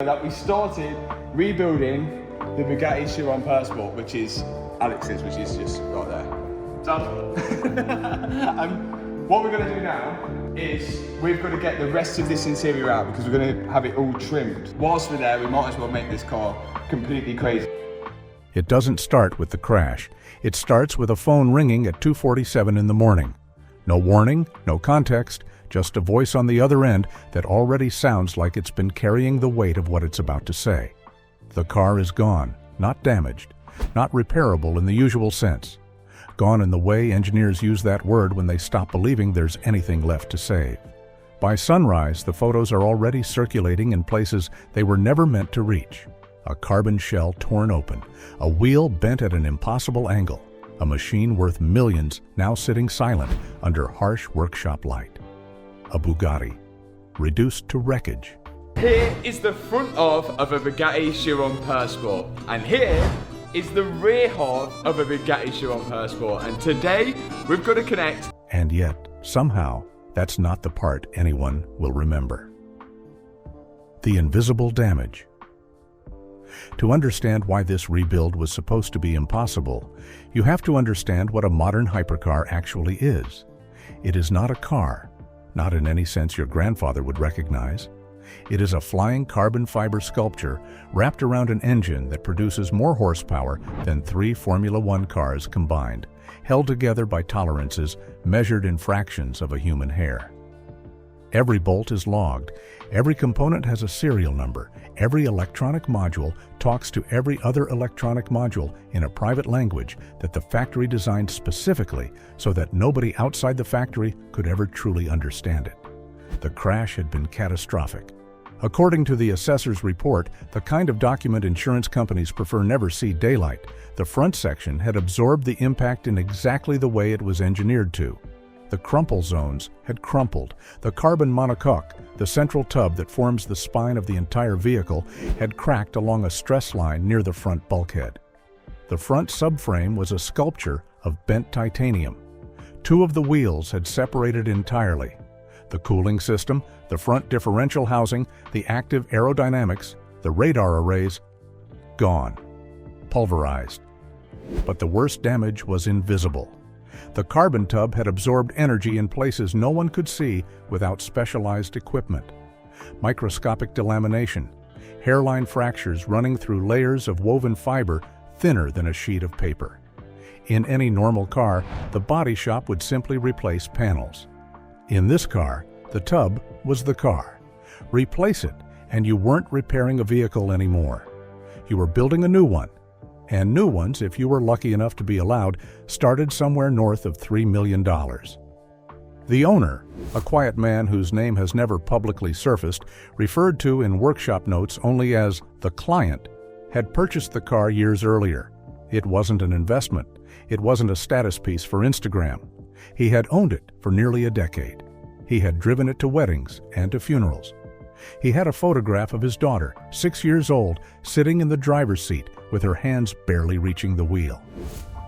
That we started rebuilding the Bugatti Chiron Sport, which is Alex's, which is just right there. Done. And what we're going to do now is we've got to get the rest of this interior out because we're going to have it all trimmed. Whilst we're there, we might as well make this car completely crazy. It doesn't start with the crash. It starts with a phone ringing at 2:47 in the morning. No warning, no context, just a voice on the other end that already sounds like it's been carrying the weight of what it's about to say. The car is gone, not damaged, not repairable in the usual sense. Gone in the way engineers use that word when they stop believing there's anything left to save. By sunrise, the photos are already circulating in places they were never meant to reach. A carbon shell torn open, a wheel bent at an impossible angle, a machine worth millions now sitting silent under harsh workshop light. A Bugatti, reduced to wreckage. Here is the front half of a Bugatti Chiron Sport, and here is the rear half of a Bugatti Chiron Sport, and today we've got to connect. And yet, somehow, that's not the part anyone will remember. The invisible damage. To understand why this rebuild was supposed to be impossible, you have to understand what a modern hypercar actually is. It is not a car, not in any sense your grandfather would recognize. It is a flying carbon fiber sculpture wrapped around an engine that produces more horsepower than 3 Formula One cars combined, held together by tolerances measured in fractions of a human hair. Every bolt is logged, every component has a serial number, every electronic module talks to every other electronic module in a private language that the factory designed specifically so that nobody outside the factory could ever truly understand it. The crash had been catastrophic. According to the assessor's report, the kind of document insurance companies prefer never see daylight, the front section had absorbed the impact in exactly the way it was engineered to. The crumple zones had crumpled. The carbon monocoque, the central tub that forms the spine of the entire vehicle, had cracked along a stress line near the front bulkhead. The front subframe was a sculpture of bent titanium. 2 of the wheels had separated entirely. The cooling system, the front differential housing, the active aerodynamics, the radar arrays, gone. Pulverized. But the worst damage was invisible. The carbon tub had absorbed energy in places no one could see without specialized equipment. Microscopic delamination, hairline fractures running through layers of woven fiber thinner than a sheet of paper. In any normal car, the body shop would simply replace panels. In this car, the tub was the car. Replace it, and you weren't repairing a vehicle anymore. You were building a new one. And new ones, if you were lucky enough to be allowed, started somewhere north of $3 million. The owner, a quiet man whose name has never publicly surfaced, referred to in workshop notes only as the client, had purchased the car years earlier. It wasn't an investment. It wasn't a status piece for Instagram. He had owned it for nearly a decade. He had driven it to weddings and to funerals. He had a photograph of his daughter, 6 years old, sitting in the driver's seat with her hands barely reaching the wheel.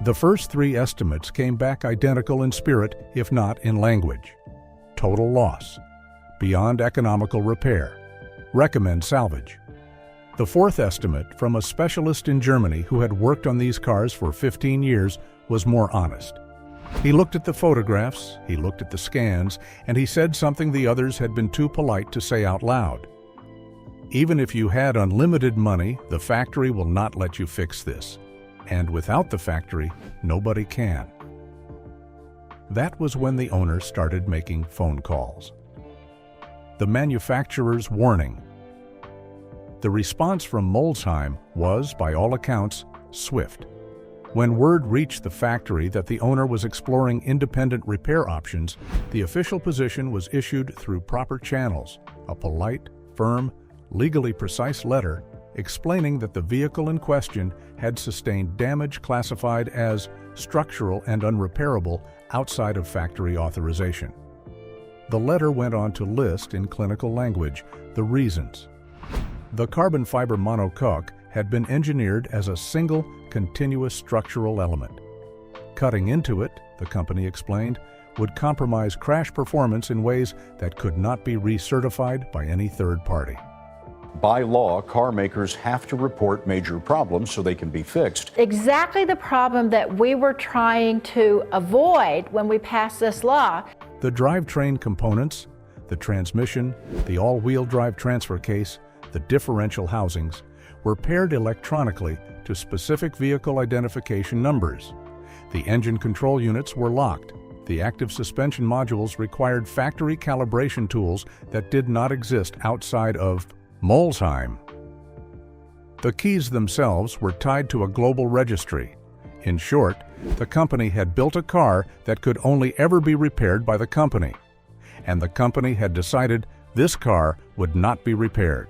The first 3 estimates came back identical in spirit, if not in language. Total loss. Beyond economical repair. Recommend salvage. The 4th estimate, from a specialist in Germany who had worked on these cars for 15 years, was more honest. He looked at the photographs, he looked at the scans, and he said something the others had been too polite to say out loud. Even if you had unlimited money, the factory will not let you fix this. And without the factory, nobody can. That was when the owner started making phone calls. The manufacturer's warning. The response from Molsheim was, by all accounts, swift. When word reached the factory that the owner was exploring independent repair options, the official position was issued through proper channels, a polite, firm, legally precise letter explaining that the vehicle in question had sustained damage classified as structural and unrepairable outside of factory authorization. The letter went on to list in clinical language the reasons. The carbon fiber monocoque had been engineered as a single, continuous structural element. Cutting into it, the company explained, would compromise crash performance in ways that could not be recertified by any third party. By law, car makers have to report major problems so they can be fixed. Exactly the problem that we were trying to avoid when we passed this law. The drivetrain components, the transmission, the all-wheel drive transfer case, the differential housings, were paired electronically to specific vehicle identification numbers. The engine control units were locked. The active suspension modules required factory calibration tools that did not exist outside of Molsheim. The keys themselves were tied to a global registry. In short, the company had built a car that could only ever be repaired by the company, and the company had decided this car would not be repaired.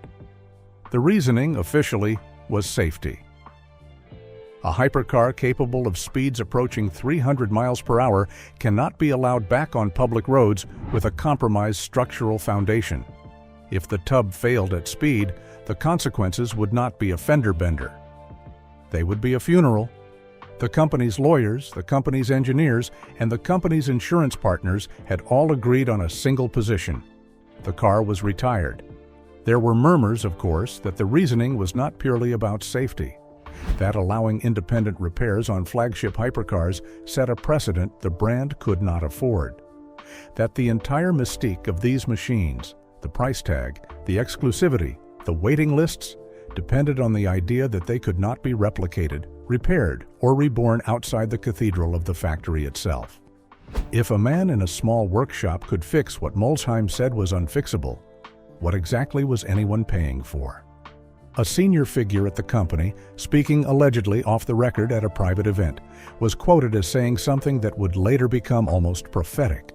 The reasoning, officially, was safety. A hypercar capable of speeds approaching 300 miles per hour cannot be allowed back on public roads with a compromised structural foundation. If the tub failed at speed, the consequences would not be a fender bender. They would be a funeral. The company's lawyers, the company's engineers, and the company's insurance partners had all agreed on a single position. The car was retired. There were murmurs, of course, that the reasoning was not purely about safety, that allowing independent repairs on flagship hypercars set a precedent the brand could not afford, that the entire mystique of these machines, the price tag, the exclusivity, the waiting lists, depended on the idea that they could not be replicated, repaired, or reborn outside the cathedral of the factory itself. If a man in a small workshop could fix what Molsheim said was unfixable, what exactly was anyone paying for? A senior figure at the company, speaking allegedly off the record at a private event, was quoted as saying something that would later become almost prophetic.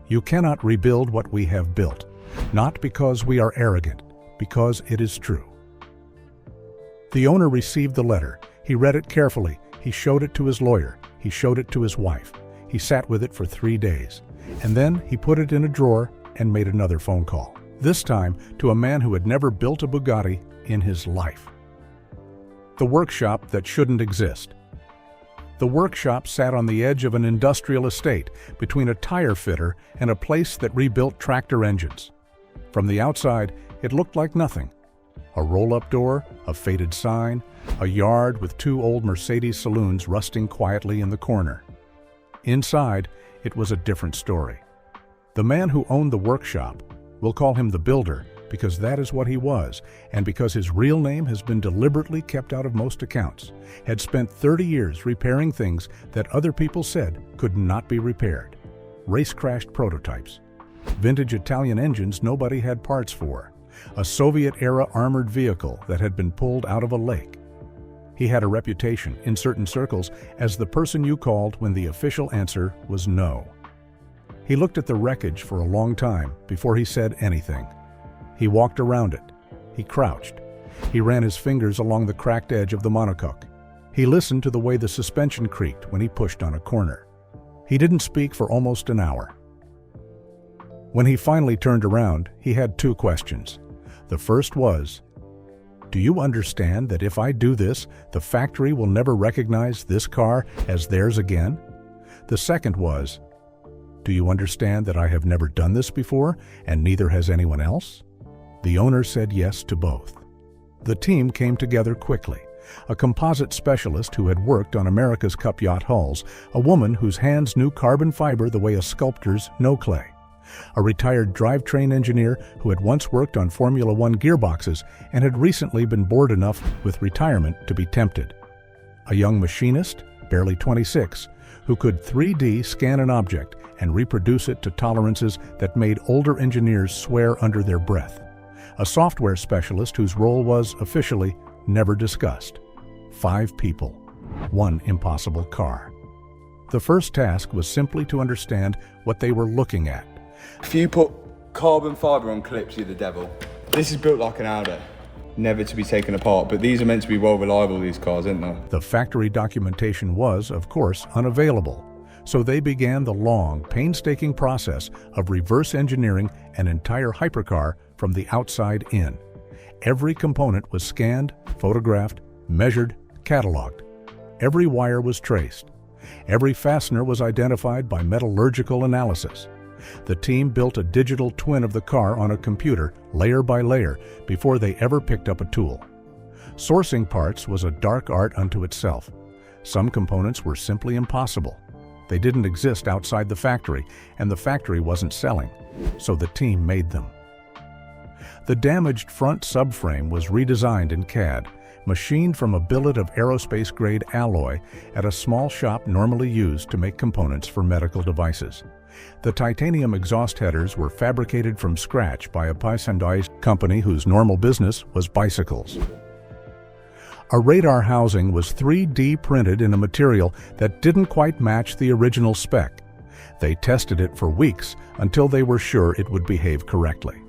"You cannot rebuild what we have built, not because we are arrogant, because it is true." The owner received the letter. He read it carefully. He showed it to his lawyer. He showed it to his wife. He sat with it for 3 days. And then he put it in a drawer and made another phone call, this time to a man who had never built a Bugatti in his life. The workshop that shouldn't exist. The workshop sat on the edge of an industrial estate between a tire fitter and a place that rebuilt tractor engines. From the outside, it looked like nothing. A roll-up door, a faded sign, a yard with 2 old Mercedes saloons rusting quietly in the corner. Inside, it was a different story. The man who owned the workshop, we'll call him the builder, because that is what he was, and because his real name has been deliberately kept out of most accounts, had spent 30 years repairing things that other people said could not be repaired. Race-crashed prototypes, vintage Italian engines nobody had parts for, a Soviet-era armored vehicle that had been pulled out of a lake. He had a reputation, in certain circles, as the person you called when the official answer was no. He looked at the wreckage for a long time before he said anything. He walked around it. He crouched. He ran his fingers along the cracked edge of the monocoque. He listened to the way the suspension creaked when he pushed on a corner. He didn't speak for almost an hour. When he finally turned around, he had 2 questions. The first was, "Do you understand that if I do this, the factory will never recognize this car as theirs again?" The second was, "Do you understand that I have never done this before, and neither has anyone else?" The owner said yes to both. The team came together quickly. A composite specialist who had worked on America's Cup yacht hulls, a woman whose hands knew carbon fiber the way a sculptor's know clay, a retired drivetrain engineer who had once worked on Formula One gearboxes and had recently been bored enough with retirement to be tempted, a young machinist, barely 26, who could 3D scan an object and reproduce it to tolerances that made older engineers swear under their breath, a software specialist whose role was, officially, never discussed. 5 people, 1 impossible car. The first task was simply to understand what they were looking at. If you put carbon fibre on clips, you're the devil. This is built like an Audi, never to be taken apart, but these are meant to be well reliable, these cars, aren't they? The factory documentation was, of course, unavailable, so they began the long, painstaking process of reverse engineering an entire hypercar from the outside in. Every component was scanned, photographed, measured, cataloged. Every wire was traced. Every fastener was identified by metallurgical analysis. The team built a digital twin of the car on a computer, layer by layer, before they ever picked up a tool. Sourcing parts was a dark art unto itself. Some components were simply impossible. They didn't exist outside the factory, and the factory wasn't selling, so the team made them. The damaged front subframe was redesigned in CAD, machined from a billet of aerospace-grade alloy at a small shop normally used to make components for medical devices. The titanium exhaust headers were fabricated from scratch by a Paisandai company whose normal business was bicycles. A radar housing was 3D printed in a material that didn't quite match the original spec. They tested it for weeks until they were sure it would behave correctly.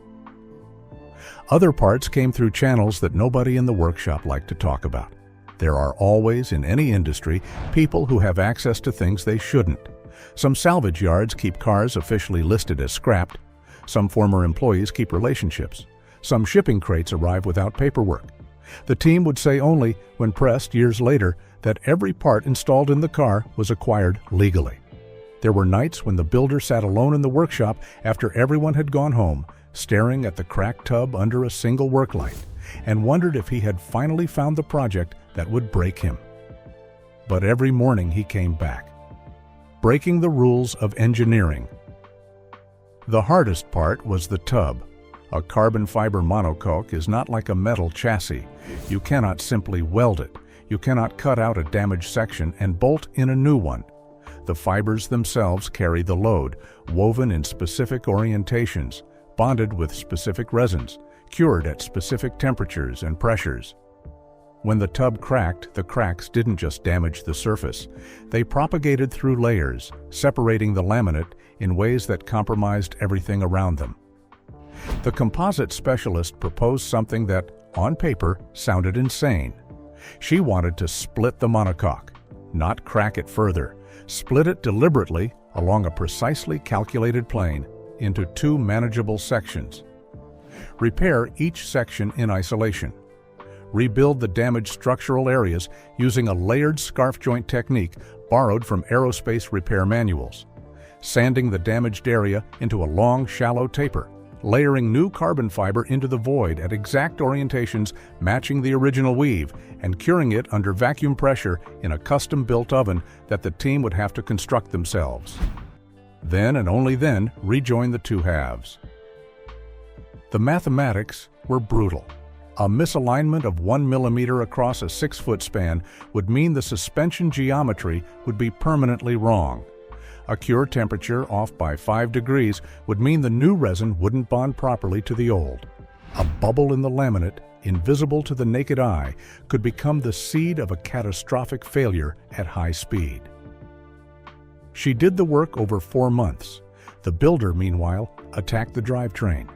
Other parts came through channels that nobody in the workshop liked to talk about. There are always, in any industry, people who have access to things they shouldn't. Some salvage yards keep cars officially listed as scrapped. Some former employees keep relationships. Some shipping crates arrive without paperwork. The team would say only, when pressed years later, that every part installed in the car was acquired legally. There were nights when the builder sat alone in the workshop after everyone had gone home, staring at the cracked tub under a single work light, and wondered if he had finally found the project that would break him. But every morning he came back, breaking the rules of engineering. The hardest part was the tub. A carbon fiber monocoque is not like a metal chassis. You cannot simply weld it. You cannot cut out a damaged section and bolt in a new one. The fibers themselves carry the load, woven in specific orientations, bonded with specific resins, cured at specific temperatures and pressures. When the tub cracked, the cracks didn't just damage the surface. They propagated through layers, separating the laminate in ways that compromised everything around them. The composite specialist proposed something that, on paper, sounded insane. She wanted to split the monocoque, not crack it further, split it deliberately along a precisely calculated plane into two manageable sections. Repair each section in isolation. Rebuild the damaged structural areas using a layered scarf joint technique borrowed from aerospace repair manuals. Sanding the damaged area into a long, shallow taper, layering new carbon fiber into the void at exact orientations matching the original weave, and curing it under vacuum pressure in a custom-built oven that the team would have to construct themselves. Then and only then rejoin the two halves. The mathematics were brutal. A misalignment of 1 millimeter across a 6-foot span would mean the suspension geometry would be permanently wrong. A cure temperature off by 5 degrees would mean the new resin wouldn't bond properly to the old. A bubble in the laminate, invisible to the naked eye, could become the seed of a catastrophic failure at high speed. She did the work over 4 months. The builder, meanwhile, attacked the drivetrain.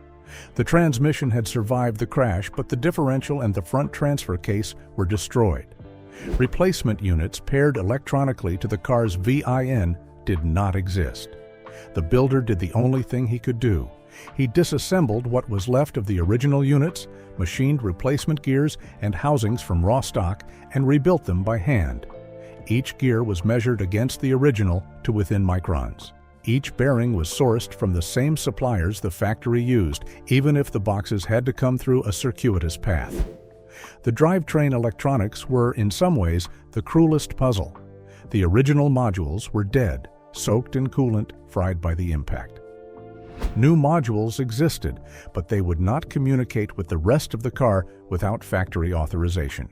The transmission had survived the crash, but the differential and the front transfer case were destroyed. Replacement units paired electronically to the car's VIN did not exist. The builder did the only thing he could do. He disassembled what was left of the original units, machined replacement gears and housings from raw stock, and rebuilt them by hand. Each gear was measured against the original to within microns. Each bearing was sourced from the same suppliers the factory used, even if the boxes had to come through a circuitous path. The drivetrain electronics were, in some ways, the cruelest puzzle. The original modules were dead, soaked in coolant, fried by the impact. New modules existed, but they would not communicate with the rest of the car without factory authorization.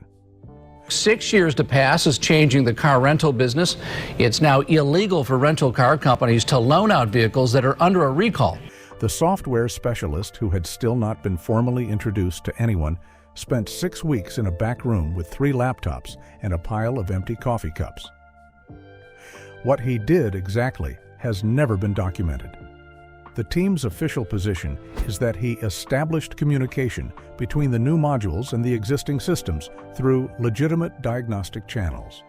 6 years to pass is changing the car rental business. It's now illegal for rental car companies to loan out vehicles that are under a recall. The software specialist, who had still not been formally introduced to anyone, spent 6 weeks in a back room with 3 laptops and a pile of empty coffee cups. What he did exactly has never been documented. The team's official position is that he established communication between the new modules and the existing systems through legitimate diagnostic channels.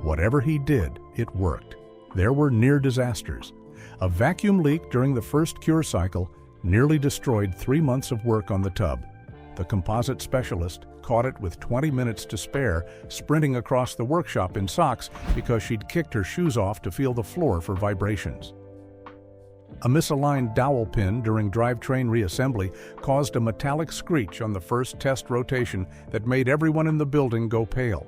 Whatever he did, it worked. There were near disasters. A vacuum leak during the first cure cycle nearly destroyed 3 months of work on the tub. The composite specialist caught it with 20 minutes to spare, sprinting across the workshop in socks because she'd kicked her shoes off to feel the floor for vibrations. A misaligned dowel pin during drivetrain reassembly caused a metallic screech on the first test rotation that made everyone in the building go pale.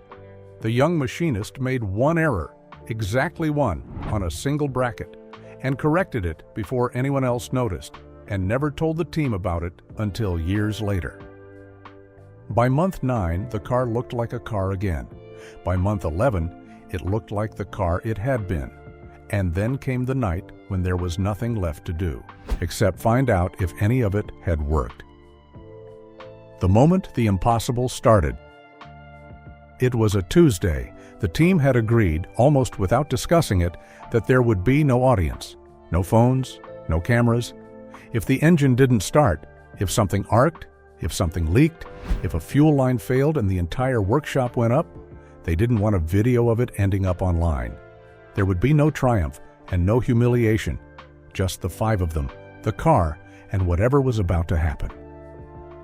The young machinist made one error, exactly one, on a single bracket, and corrected it before anyone else noticed, and never told the team about it until years later. By month 9, the car looked like a car again. By month 11, it looked like the car it had been. And then came the night when there was nothing left to do, except find out if any of it had worked. The moment the impossible started. It was a Tuesday. The team had agreed, almost without discussing it, that there would be no audience, no phones, no cameras. If the engine didn't start, if something arced, if something leaked, if a fuel line failed and the entire workshop went up, they didn't want a video of it ending up online. There would be no triumph and no humiliation, just the 5 of them, the car, and whatever was about to happen.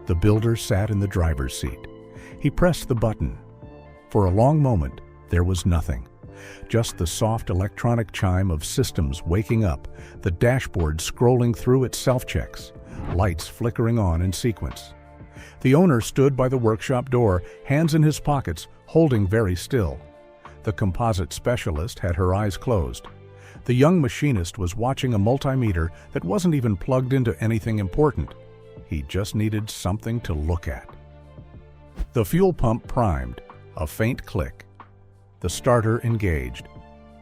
The builder sat in the driver's seat. He pressed the button. For a long moment, there was nothing. Just the soft electronic chime of systems waking up, the dashboard scrolling through its self-checks, lights flickering on in sequence. The owner stood by the workshop door, hands in his pockets, holding very still. The composite specialist had her eyes closed. The young machinist was watching a multimeter that wasn't even plugged into anything important. He just needed something to look at. The fuel pump primed, a faint click. The starter engaged.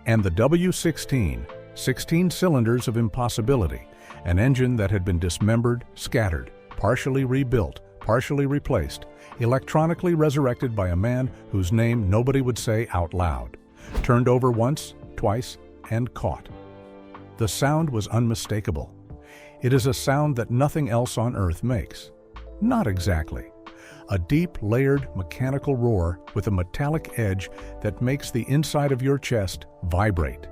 And the W16, 16 cylinders of impossibility, an engine that had been dismembered, scattered, partially rebuilt, partially replaced, electronically resurrected by a man whose name nobody would say out loud, turned over once, twice, and caught. The sound was unmistakable. It is a sound that nothing else on earth makes. Not exactly. A deep, layered, mechanical roar with a metallic edge that makes the inside of your chest vibrate.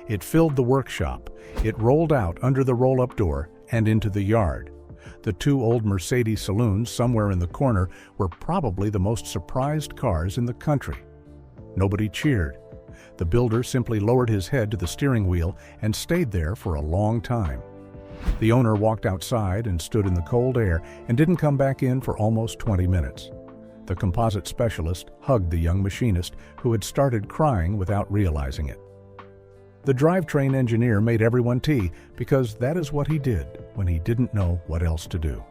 It filled the workshop. It rolled out under the roll-up door and into the yard. The 2 old Mercedes saloons somewhere in the corner were probably the most surprised cars in the country. Nobody cheered. The builder simply lowered his head to the steering wheel and stayed there for a long time. The owner walked outside and stood in the cold air and didn't come back in for almost 20 minutes. The composite specialist hugged the young machinist who had started crying without realizing it. The drivetrain engineer made everyone tea because that is what he did when he didn't know what else to do.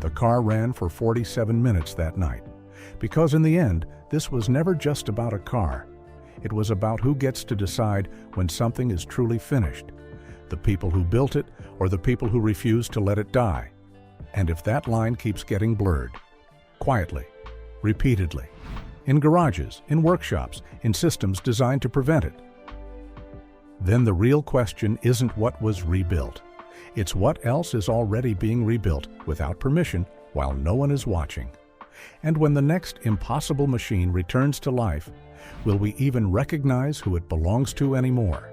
The car ran for 47 minutes that night, because in the end, this was never just about a car. It was about who gets to decide when something is truly finished, the people who built it or the people who refuse to let it die. And if that line keeps getting blurred, quietly, repeatedly, in garages, in workshops, in systems designed to prevent it, then the real question isn't what was rebuilt. It's what else is already being rebuilt without permission while no one is watching. And when the next impossible machine returns to life, will we even recognize who it belongs to anymore?